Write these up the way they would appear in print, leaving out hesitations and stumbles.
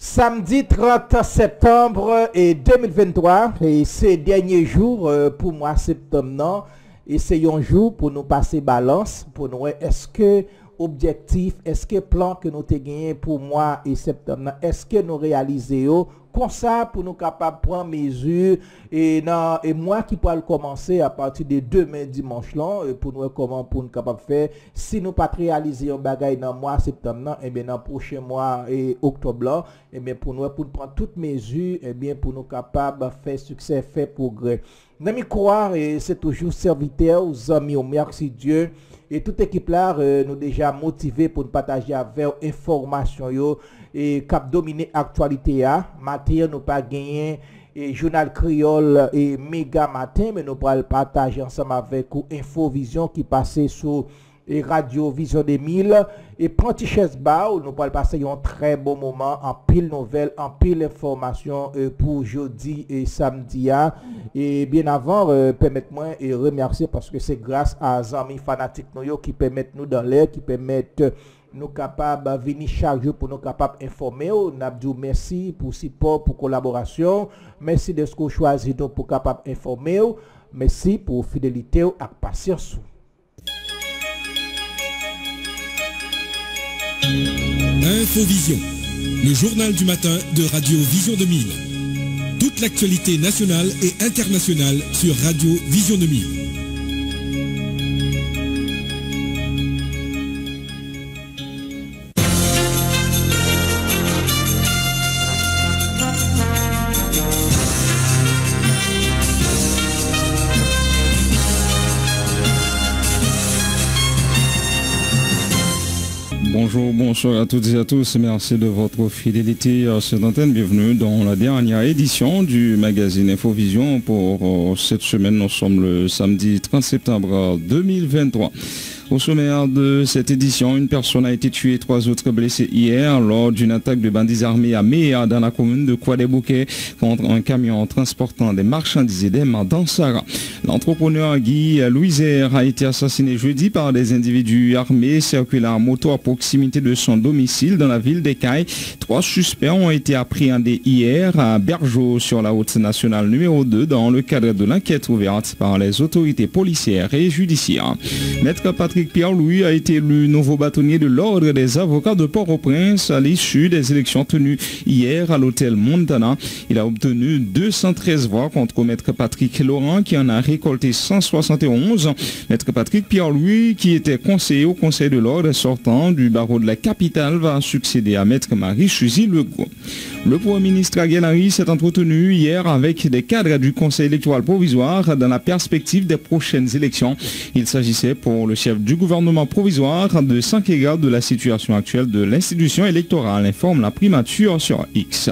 Samedi 30 septembre 2023, et ces derniers jours pour moi septembre non, et c'est un jour pour nous passer balance, pour nous est-ce que objectif, est-ce que plan que nous avons gagné pour moi et septembre, est-ce que nous réalisons comme ça pour nous capables de prendre mesure et moi qui pourrais commencer à partir de demain dimanche là pour nous comment pour nous capable faire si nous pas réaliser un bagage dans mois septembre et bien dans prochain mois et octobre là et bien pour prendre toutes mesures et bien pour nous capables faire succès faire progrès. N'ami croire et c'est toujours serviteur aux amis merci Dieu. Et toute équipe là nous déjà motivé pour nous partager avec information yo et cap dominer actualité a matin nous pas gagner et journal créole et méga matin mais nous pourrons partager ensemble avec Infovision qui passait sur et Radio Vision 2000 et Prantiches Bar où nous pourrons passer un très bon moment en pile nouvelle en pile information pour jeudi et samedi et bien avant permettez-moi et remercier parce que c'est grâce à amis fanatiques nous qui permettent nous dans l'air qui permettent nous capables de venir chaque jour pour nous capables d'informer. Nous merci pour support, pour collaboration. Merci de ce que vous choisissez pour capable informer. Merci pour fidélité et patience. Infovision, le journal du matin de Radio Vision 2000. Toute l'actualité nationale et internationale sur Radio Vision 2000. Bonjour, bonsoir à toutes et à tous. Merci de votre fidélité à cette antenne. Bienvenue dans la dernière édition du magazine Infovision. Pour cette semaine, nous sommes le samedi 30 septembre 2023. Au sommaire de cette édition, une personne a été tuée, 3 autres blessés hier lors d'une attaque de bandits armés à Méa dans la commune de Croix-des-Bouquets contre un camion transportant des marchandises et des mains dans Sarah. L'entrepreneur Guy Louiser a été assassiné jeudi par des individus armés circulant en moto à proximité de son domicile dans la ville d'Écailles. 3 suspects ont été appréhendés hier à Bergeau sur la route nationale numéro 2 dans le cadre de l'enquête ouverte par les autorités policières et judiciaires. Maître Patrick Pierre-Louis a été élu nouveau bâtonnier de l'ordre des avocats de Port-au-Prince à l'issue des élections tenues hier à l'hôtel Montana. Il a obtenu 213 voix contre Maître Patrick Laurent qui en a récolté 171. Maître Patrick Pierre-Louis, qui était conseiller au Conseil de l'ordre sortant du barreau de la capitale, va succéder à Maître Marie Chusy-Legault. Le Premier ministre Ariel Henry s'est entretenu hier avec des cadres du Conseil électoral provisoire dans la perspective des prochaines élections. Il s'agissait pour le chef du gouvernement provisoire de s'enquérir de la situation actuelle de l'institution électorale, informe la primature sur X.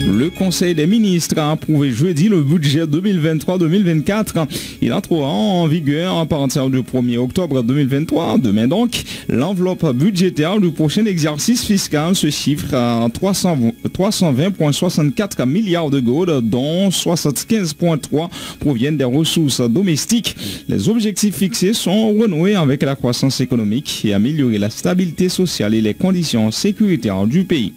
Le Conseil des ministres a approuvé jeudi le budget 2023-2024. Il entrera en vigueur à partir du 1er octobre 2023. Demain donc, l'enveloppe budgétaire du prochain exercice fiscal se chiffre à 320,64 milliards de gouttes, dont 75,3 proviennent des ressources domestiques. Les objectifs fixés sont renoués avec la croissance économique et améliorer la stabilité sociale et les conditions sécuritaires du pays.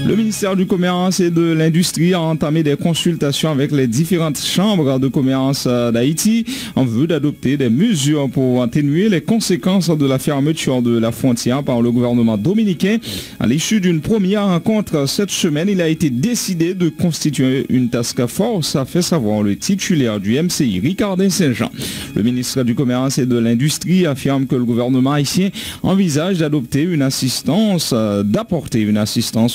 Le ministère du Commerce et de l'Industrie a entamé des consultations avec les différentes chambres de commerce d'Haïti en vue d'adopter des mesures pour atténuer les conséquences de la fermeture de la frontière par le gouvernement dominicain. À l'issue d'une première rencontre cette semaine, il a été décidé de constituer une task force, a fait savoir le titulaire du MCI, Ricardin Saint-Jean. Le ministre du Commerce et de l'Industrie affirme que le gouvernement haïtien envisage d'apporter une assistance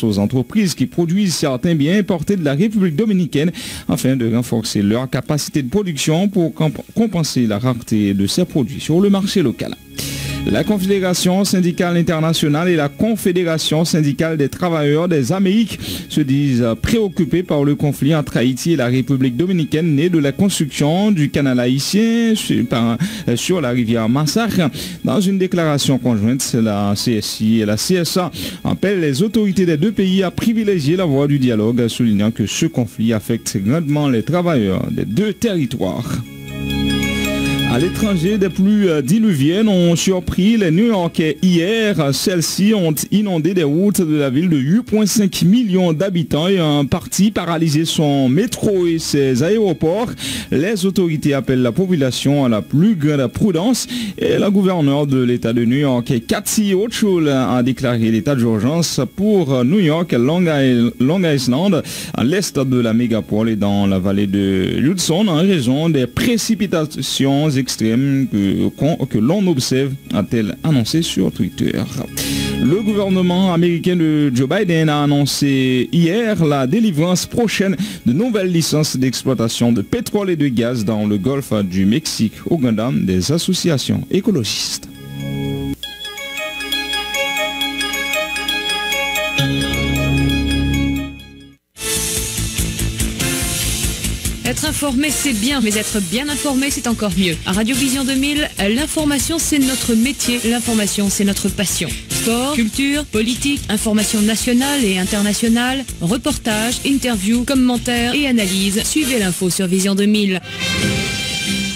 aux entreprises qui produisent certains biens importés de la République dominicaine afin de renforcer leur capacité de production pour compenser la rareté de ces produits sur le marché local. La Confédération syndicale internationale et la Confédération syndicale des travailleurs des Amériques se disent préoccupés par le conflit entre Haïti et la République dominicaine né de la construction du canal haïtien sur la rivière Massacre. Dans une déclaration conjointe, la CSI et la CSA appellent les autorités des deux pays à privilégier la voie du dialogue, soulignant que ce conflit affecte grandement les travailleurs des deux territoires. À l'étranger, des pluies diluviennes ont surpris les New-Yorkais hier. Celles-ci ont inondé des routes de la ville de 8,5 millions d'habitants et en partie paralysé son métro et ses aéroports. Les autorités appellent la population à la plus grande prudence et la gouverneure de l'État de New York, Kathy Hochul, a déclaré l'état d'urgence pour New York, Long Island, à l'est de la mégapole et dans la vallée de Hudson en raison des précipitations extrêmes que l'on observe, a-t-elle annoncé sur Twitter. Le gouvernement américain de Joe Biden a annoncé hier la délivrance prochaine de nouvelles licences d'exploitation de pétrole et de gaz dans le golfe du Mexique au Gandam des associations écologistes. Être informé, c'est bien, mais être bien informé, c'est encore mieux. À Radio Vision 2000, l'information, c'est notre métier. L'information, c'est notre passion. Sport, culture, politique, information nationale et internationale, reportages, interviews, commentaires et analyses. Suivez l'info sur Vision 2000.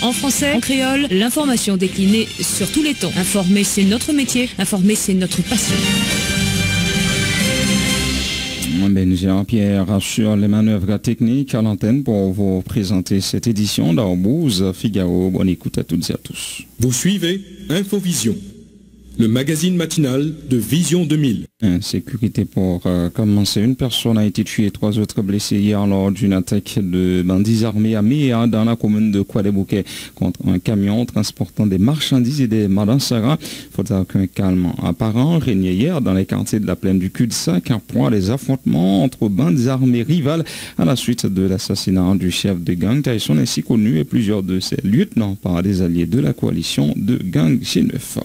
En français, en créole, l'information déclinée sur tous les tons. Informer, c'est notre métier. Informer, c'est notre passion. Jean-Pierre assure les manœuvres techniques à l'antenne pour vous présenter cette édition d'Arbouze Figaro. Bonne écoute à toutes et à tous. Vous suivez Infovision, le magazine matinal de Vision 2000. Insécurité pour commencer. Une personne a été tuée, 3 autres blessés hier lors d'une attaque de bandits armés à Méa dans la commune de Kouadébouké contre un camion transportant des marchandises et des madansara. Il faut dire qu'un calme apparent régnait hier dans les quartiers de la plaine du cul-de-sac après des affrontements entre bandes armées rivales à la suite de l'assassinat du chef de gang Tyson ainsi connu et plusieurs de ses lieutenants par des alliés de la coalition de gang G9.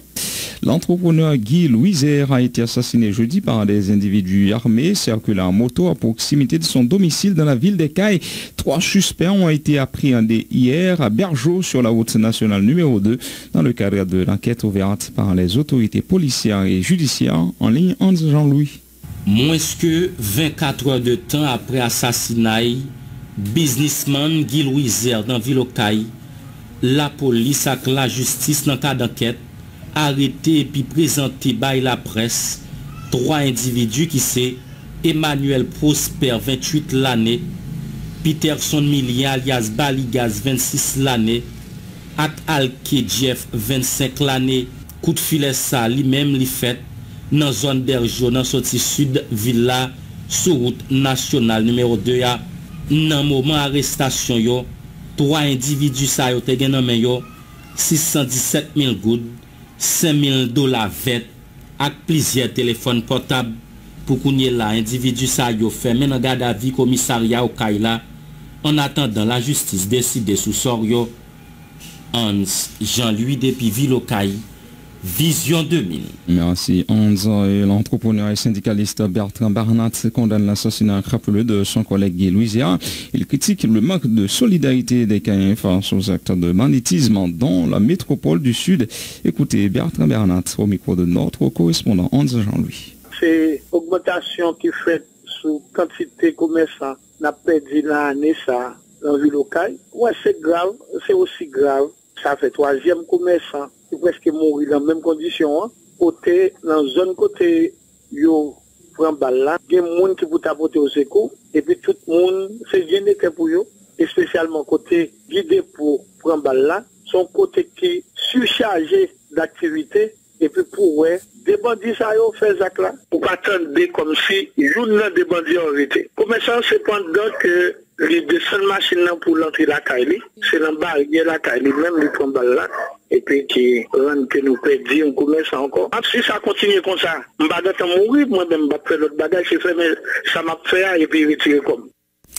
L'entrepreneur Guy Louiser a été assassiné jeudi par des individus armés circulant en moto à proximité de son domicile dans la ville d'Écailles. 3 suspects ont été appréhendés hier à Bergeau sur la route nationale numéro 2 dans le cadre de l'enquête ouverte par les autorités policières et judiciaires en ligne entre Jean-Louis. Moins que 24 heures de temps après assassinat, businessman Guy Louiser dans ville d'Écailles, la police et la justice dans le cadre d'enquête arrêté et puis présenté par la presse 3 individus qui c'est Emmanuel Prosper 28 l'année, Peterson Milien alias Baligaz 26 l'année, At Alke Jeff 25 l'année, coup de filet ça lui-même li fait dans zone d'Erjo dans sortie sud villa sur route nationale numéro 2 ya dans moment arrestation yo 3 individus ça yo te gen nan men yo 617 000 goud, $5,000 vet avec plusieurs téléphones portables pour qu'on y là individu ça yo fait men en garde à vie commissariat au Kaila en attendant la justice décider sous sort yo. Hans Jean-Louis depuis ville au Kaila, Vision 2000. Merci Hans. Et l'entrepreneur et syndicaliste Bertrand Barnat condamne l'assassinat crapuleux de son collègue Guy Louiser. Il critique le manque de solidarité des Caïens face aux actes de banditisme dans la métropole du Sud. Écoutez Bertrand Barnat au micro de notre correspondant Hans Jean-Louis. C'est augmentation qui fait sous quantité commerçant n'a perdu l'année ça dans le local. Ouais, c'est grave, c'est aussi grave. Ça fait 3e commerçant qui presque mourir dans la même condition. Hein. Côté, dans la zone côté, yo prend balle là, il y a des gens qui vous apporter au secours, et puis tout le monde, c'est bien pour eux, et spécialement côté guidé pour prendre balle là, son côté qui est surchargé d'activité, et puis pour ouais, des bandits ça yo fait ça là, pour pas attendre comme si journée des bandits arrêtés. Commerçant c'est pendant que les descendent machine pour l'entrée la Kaili, c'est dans barrière la Kaili même les prend balle là. Et puis qui rend que nous perdons, on commence encore. Si ça continue comme ça, je ne vais pas mourir, moi-même, je vais faire l'autre bagage, ça m'a fait et puis retirer comme.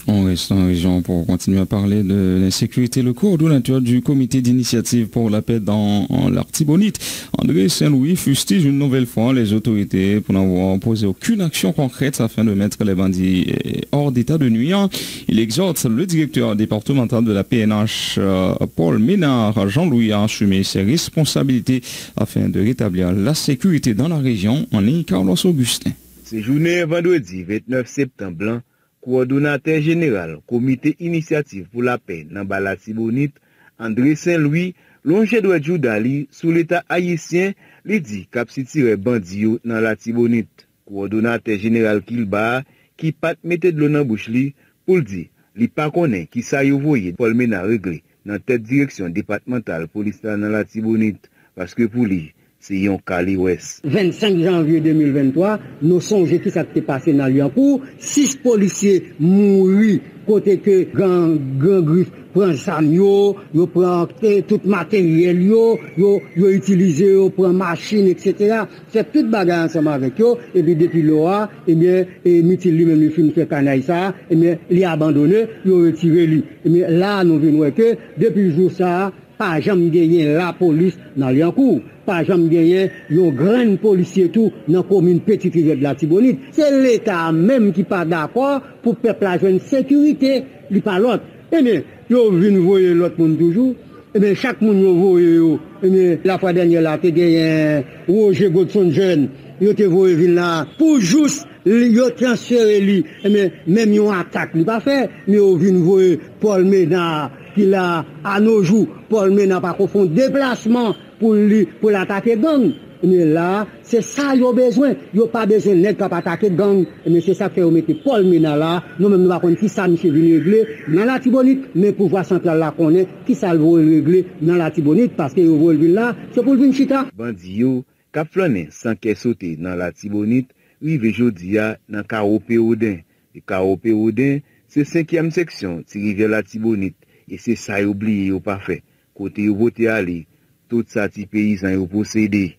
On reste en région pour continuer à parler de l'insécurité. Le coordonnateur du comité d'initiative pour la paix dans l'Artibonite, André Saint-Louis, fustige une nouvelle fois les autorités pour n'avoir posé aucune action concrète afin de mettre les bandits hors d'état de nuire. Il exhorte le directeur départemental de la PNH, Paul Ménard, Jean-Louis, à assumer ses responsabilités afin de rétablir la sécurité dans la région. En ligne, Carlos Augustin. C'est journée vendredi 29 septembre. Coordonnateur général, comité initiative pour la paix dans Balatibonite, André Saint-Louis, Longe doit Dali sous l'état haïtien, li dit k'ap si tire bandi yo dans la Tibonite. Coordonnateur général Kilba qui pat mette de l'eau dans bouche li pour le dire, li pa connaît qui sa yo voye Paul Mena réglé dans tête direction départementale police dans la Tibonite parce que pour lui c'est yon Kali West. 25 janvier 2023, nous songeons qui ça s'est passé dans Liancourt. 6 policiers mourus côté que grand griffe prend samio, yo prend tout matériel yo utilisé, yo prend machine, etc. C'est toute bagarre ensemble avec yo, et puis depuis là, et bien, Mitil lui-même le film fait canaille ça, et bien, il a abandonné, yo retiré lui. Et bien, là, nous venons que, depuis le jour ça, pas jamais gagné la police dans Liancourt. Pas jamais gagné un grand policier tout dans la commune Petite Rivière de la Tibonite. C'est l'État même qui pas d'accord pour peuple à jouer une sécurité, lui pas l'autre. Eh bien, yo vinn voyer l'autre monde toujours. Eh bien, chaque monde yo voyer yo. Eh bien, la fois dernière là, te gagné Roger Godson jeune, yo te voyer vinn là pour juste yo transférer lui. Eh bien, même yon attaque lui pas fait, mais yo vinn voyer Paul Mena qui là à nos jours, Paul Mena pas qu'on font déplacement pour l'attaquer gang. Mais là, c'est ça qu'ils ont besoin. Ils n'ont pas besoin d'aide pour attaquer gang. Mais c'est ça que vous mettez Paul Mena là. Nous-mêmes, nous ne savons pas qui ça monsieur vient régler dans la Tibonite. Mais le pouvoir central là connaît qui ça veut régler dans la Tibonite parce que vous voulez là, c'est pour le Vinchita. Bandi yo, k'ap flâner sans qu'elle saute dans la Tibonite, rive jodi a dans Kaopé Odin. Et Kaopé Odin, c'est 5e section, ti rivière la Tibonite. Et c'est ça y oublié ou pas fait. Côté yo voté aller, tout ça ti paysan yo possédé.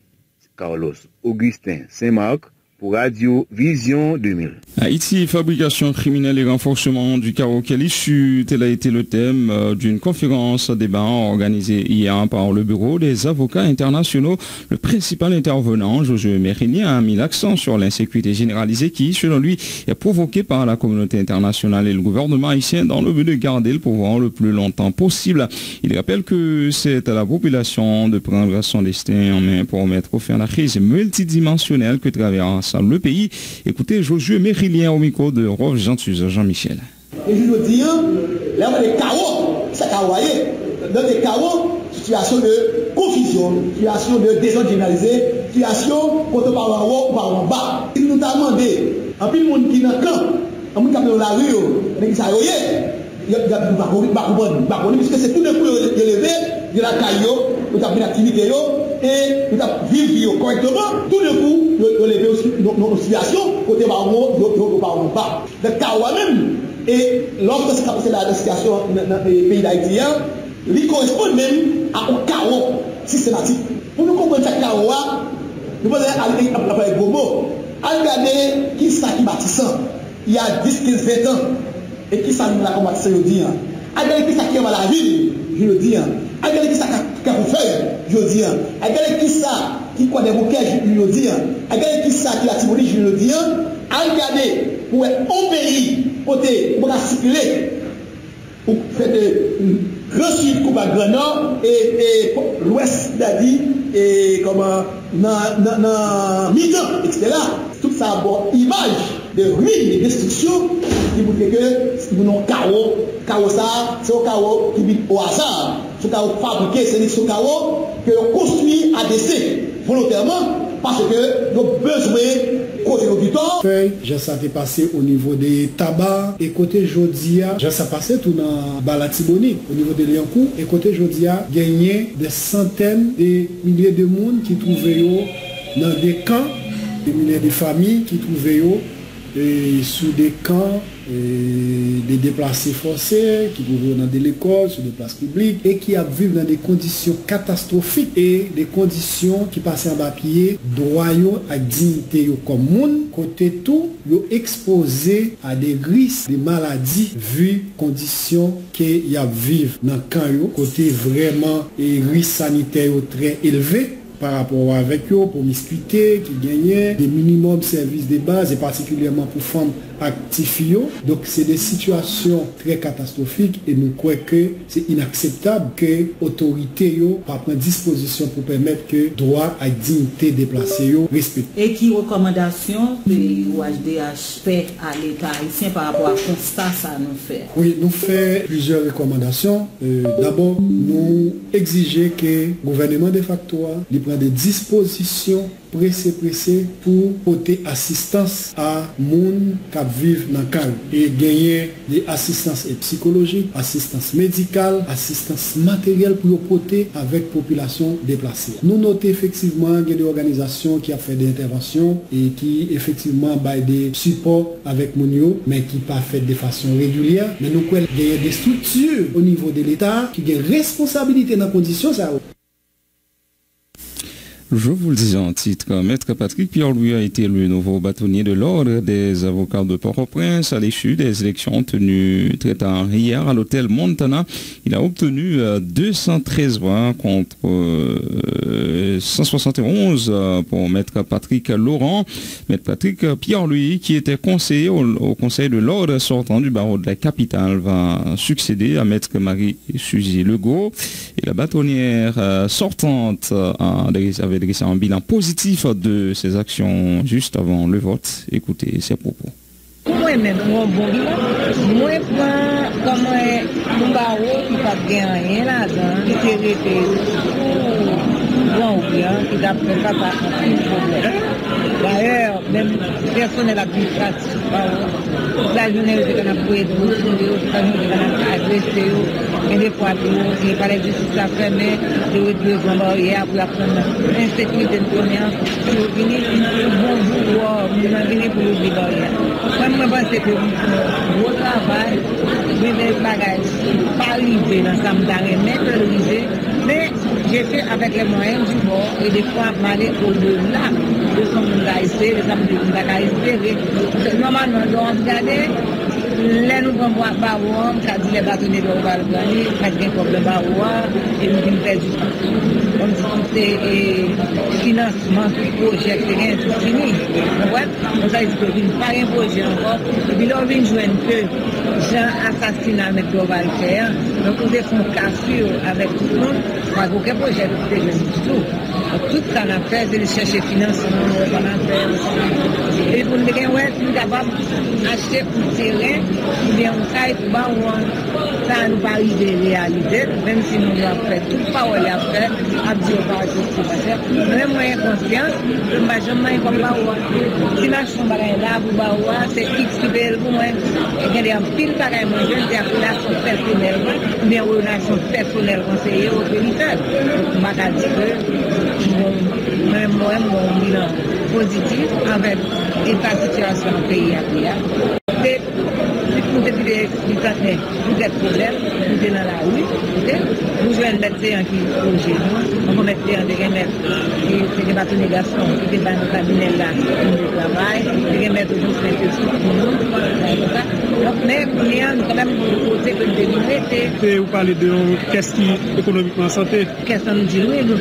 Carlos Augustin Saint-Marc pour Radio Vision 2000. Haïti, fabrication criminelle et renforcement du karaoké à l'issue, tel a été le thème d'une conférence débat organisée hier par le Bureau des avocats internationaux. Le principal intervenant, Josué Mérilien, a mis l'accent sur l'insécurité généralisée qui, selon lui, est provoquée par la communauté internationale et le gouvernement haïtien dans le but de garder le pouvoir le plus longtemps possible. Il rappelle que c'est à la population de prendre son destin en main pour mettre fin à la crise multidimensionnelle que traverse le pays. Écoutez Josué Mérilien au micro de Rolf Jean-Michel. Et je veux dire, là on est chaos, ça voyez, dans des chaos, situation de confusion, situation de désordre généralisé, situation quand on parle en haut ou parle en bas. Il nous a demandé, en plus le monde qui est dans le camp, en plus dans la rue, mais qui s'arrête, il y a des barons, puisque c'est tout le coup élevé, de la caillou, nous avons une activité et nous avons vécu correctement, tout le coup, nous lever nos situations, côté baron, nous parlons pas. Le chaos même, et lorsque c'est la situation dans les pays d'Haïti, il correspond même à un chaos systématique. Pour nous comprendre ce chaos, nous pouvons aller avec vos mots. Regardez qui ça qui bâtissant. Il y a 10, 15, 20 ans. Et qui ça nous l'a combattu, je dis. Regardez qui ça qui est dans la ville, je le dis. Regardez qui ça qui a feuille, je le dis. Regardez qui ça qui a des bouquets, je le dis. Regardez qui ça qui a Tibonite, je le dis. Regardez pour un pays, pour circuler, pour faire de grand sud, pour grand nord, et l'ouest, c'est-à-dire, et comment, dans mi-temps, etc. Tout ça a une image de ruine, de destruction, qui vous fait que nous avons un chaos. Chaos ça, c'est un chaos qui vit au hasard. C'est un chaos fabriqué, c'est un chaos que l'on construit à décès, volontairement, parce que nous avons besoin de causer nos victoires. J'ai ça passé au niveau des tabacs, et côté Jodia, j'ai ça passé tout dans la Tibonite, au niveau de Liancourt, et côté Jodia, gagné des centaines, des milliers de monde qui trouvaient dans des camps, des milliers de familles qui trouvaient sous des camps, des déplacés forcés qui vivent dans des écoles, sur des places publiques et qui vivent dans des conditions catastrophiques et des conditions qui passent en bas pied, droit à dignité comme monde, côté tout, yo exposé à des risques, des maladies, vu conditions qu'ils vivent dans le camp, côté vraiment et risques sanitaires très élevés. Par rapport avec eux, promiscuité, qui gagnait des minimums services de base, et particulièrement pour femmes actifs. Donc c'est des situations très catastrophiques et nous croyons que c'est inacceptable que les autorités prennent disposition pour permettre que le droit à dignité déplacée respecté. Et qui recommandation de l'OHDH fait à l'État haïtien par rapport à constat ça nous fait? Oui, nous faisons plusieurs recommandations. D'abord, nous exigeons que le gouvernement de facto prenne des dispositions pressé pour porter assistance à monde qui vivent dans le calme et gagner des assistances psychologiques, assistance médicale, assistance matérielle pour porter avec population déplacée. Nous notons effectivement qu'il y a des organisations qui ont fait des interventions et qui effectivement baillent des supports avec Mounio, mais qui pas fait de façon régulière. Mais nous croyons qu'il y a des structures au niveau de l'État qui ont des responsabilités dans les conditions ça. Je vous le disais en titre, Maître Patrick Pierre-Louis a été le nouveau bâtonnier de l'ordre des avocats de Port-au-Prince à l'issue des élections tenues très tard hier à l'hôtel Montana. Il a obtenu 213 voix contre 171 pour Maître Patrick Laurent. Maître Patrick Pierre-Louis, qui était conseiller au Conseil de l'ordre sortant du barreau de la capitale, va succéder à Maître Marie-Suzy Legault. Et la bâtonnière sortante avait dressé un bilan positif de ses actions juste avant le vote. Écoutez ses propos. Moi-même, mon bon bilan, moi, comme un barreau qui n'a pas rien là-dedans, qui s'est arrêté qui n'a pas de problème. D'ailleurs, même le personnel administratif, la journée où on a pris de route, la journée où on a agressé, et des fois, il fallait que justice a fermé, il y a eu deux barrières pour apprendre l'insécurité de première, pour venir bon vouloir, pour venir pour l'oubli barrière. Moi, je pense que c'est un gros travail, mais des bagages pas arrivés dans ça, mais j'ai fait avec les moyens du bord et des fois m'aller au-delà de son monde haïtien, les hommes de monde haïtien. Normalement, nous avons regardé, là nous avons voir Barouam, qui a dit les bâtonnets de Ovalgani, qui a dit comme le Barouam, et nous avons perdu tout. Comme si c'était financement, tout projet, c'est rien, tout fini. Nous avons dit que nous n'avons pas un projet encore, et puis là, on vient joindre que Jean assassinat avec Oval faire, donc nous avons cassure avec tout le monde, pas aucun projet de tout. Tout ça qu'on a fait, c'est de chercher financement, et pour nous dire, ouais, nous sommes capables d'acheter un terrain, ou bien un caille pour Barouam, ça nous pas arriver réalité, même si nous avons fait tout parole à faire, à dire au parti ce qu'on va faire. Même moi, j'ai conscience, je ne vais jamais comme Barouam. Si la chambre est là pour Barouam, c'est X qui paye pour moi. Il y a un pile de bagages, moi, je dis à relation personnelle, ou bien relation personnelle conseillère au territoire. Donc, je vais dire que même moi, mon bilan positif avec l'état de situation du pays à Pia. Nous avons des problèmes, nous sommes dans la rue, nous jouons un médecin qui est au génie, on va mettre des bâtonnets garçons, qui sont dans le cabinet là, qui travaillent, qui mettent au bout mais il y a quand même un côté que nous devons traiter. Vous parlez de qu'est-ce qui est économiquement santé? Qu'est-ce qu'on nous dit? Oui, nous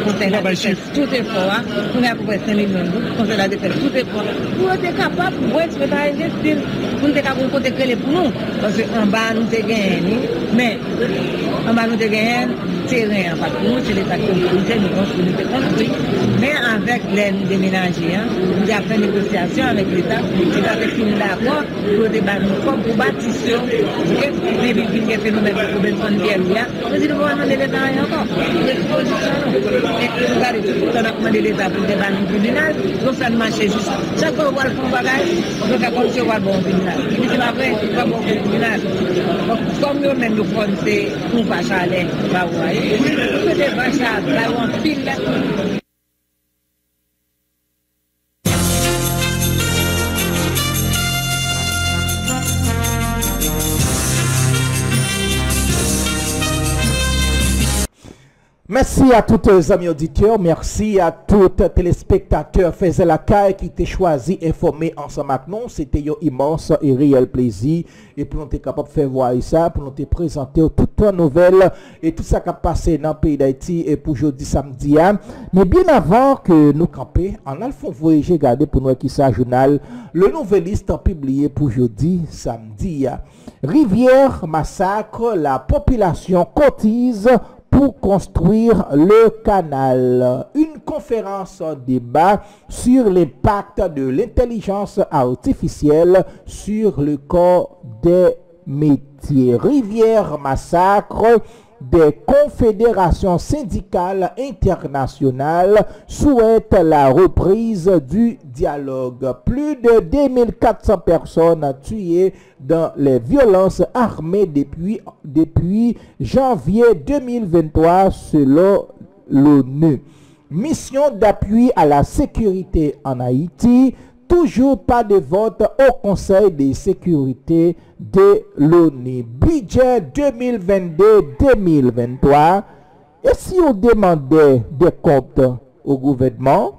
conseillons de faire tout effort, nous avons à peu près 5 millions de nous conseillons de faire tout effort pour être capable, pour être investir, pour être capable de côté pour nous. Parce qu'en bas, nous avons gagné, mais en bas, nous avons gagné, c'est rien. Parce que nous, c'est l'État qui nous construit. Mais avec l'aide déménagée, nous avons fait une négociation avec l'État. L'État a fini d'accord pour bâtir. Mais puis, il y a un phénomène de Robinson Pierre. Nous disons, nous allons demander l'État encore. Nous allons demander l'État pour débattre le tribunal. Donc, ça ne marche juste. Chaque fois qu'on voit le fond bagage, on peut concevoir le bon tribunal. C'est pas vrai, c'est pas bon tribunal. Comme nous-mêmes, nous pensons qu'on va chaler, va voir. Nous faisons pas chaler, là où on file là. Merci à tous les amis auditeurs, merci à tous les téléspectateurs faisant la caille qui t'ont choisi informer ensemble avec nous. C'était un immense et réel plaisir. Et pour nous être capable de faire voir ça, pour nous te présenter toutes les nouvelles et tout ça qui a passé dans le pays d'Haïti et pour aujourd'hui samedi. Mais bien avant que nous campions, en alphon voyager regarder pour nous qui ça journal, le nouvelliste publié pour aujourd'hui samedi. Rivière massacre, la population cotise pour construire le canal. Une conférence débat sur l'impact de l'intelligence artificielle sur le corps des métiers. Rivière massacre, des confédérations syndicales internationales souhaitent la reprise du dialogue. Plus de 2400 personnes tuées dans les violences armées depuis janvier 2023 selon l'ONU. Mission d'appui à la sécurité en Haïti. Toujours pas de vote au Conseil de sécurité de l'ONU. Budget 2022-2023. Et si on demandait des comptes au gouvernement,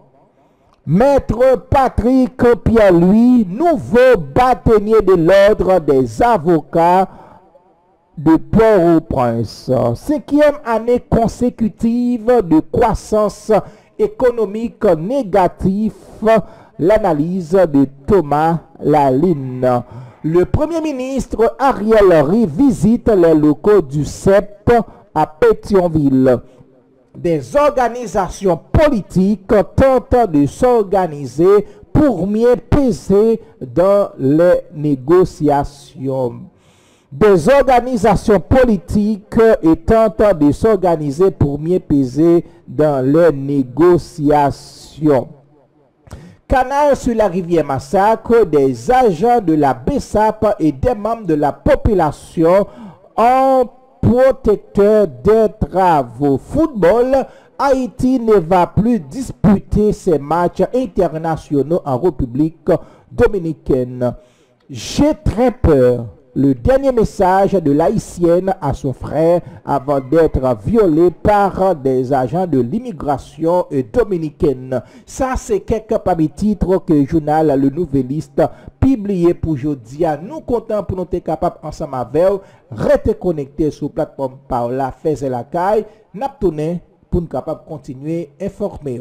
Maître Patrick Pierre-Louis, nouveau bâtonnier de l'ordre des avocats de Port-au-Prince. 5e année consécutive de croissance économique négative. L'analyse de Thomas Laline. Le Premier ministre Ariel Henry visite les locaux du CEP à Pétionville. Des organisations politiques tentent de s'organiser pour mieux peser dans les négociations. Des organisations politiques tentent de s'organiser pour mieux peser dans les négociations. Canal sur la rivière massacre, des agents de la BESAP et des membres de la population en protecteur des travaux. Football, Haïti ne va plus disputer ses matchs internationaux en République dominicaine. J'ai très peur. Le dernier message de l'haïtienne à son frère avant d'être violé par des agents de l'immigration dominicaine. Ça, c'est quelques parmi titres que le journal Le Nouvelliste publié pour aujourd'hui. Nous comptons pour nous être capables ensemble avec vous, rester connectés sur la plateforme par la Fais et la Caille, n'a tourné pour nous capables de continuer à informer.